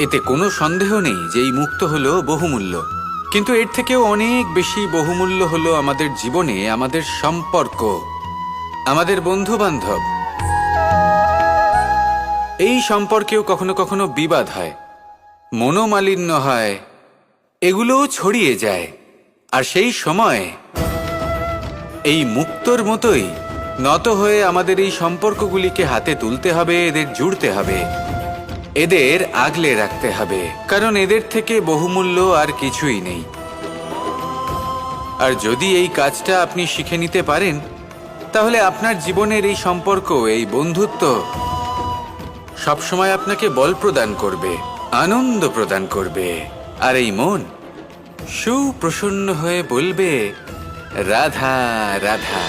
এতে কোনো সন্দেহ নেই যে এই মুক্ত হলো বহুমূল্য, কিন্তু এর থেকেও অনেক বেশি বহুমূল্য হলো আমাদের জীবনে আমাদের সম্পর্ক, আমাদের বন্ধু বান্ধব। এই সম্পর্কেও কখনো কখনো বিবাদ হয়, মনোমালিন্য হয়, এগুলোও ছড়িয়ে যায়। আর সেই সময় এই মুক্তর মতোই নত হয়ে আমাদের এই সম্পর্কগুলিকে হাতে তুলতে হবে, এদের জুড়তে হবে, এদের আগলে রাখতে হবে, কারণ এদের থেকে বহুমূল্য আর কিছুই নেই। আর যদি এই কাজটা আপনি শিখে নিতে পারেন, তাহলে আপনার জীবনের এই সম্পর্ক, এই বন্ধুত্ব সবসময় আপনাকে বল প্রদান করবে, আনন্দ প্রদান করবে, আর এই মন সুপ্রসন্ন হয়ে বলবে রাধা রাধা।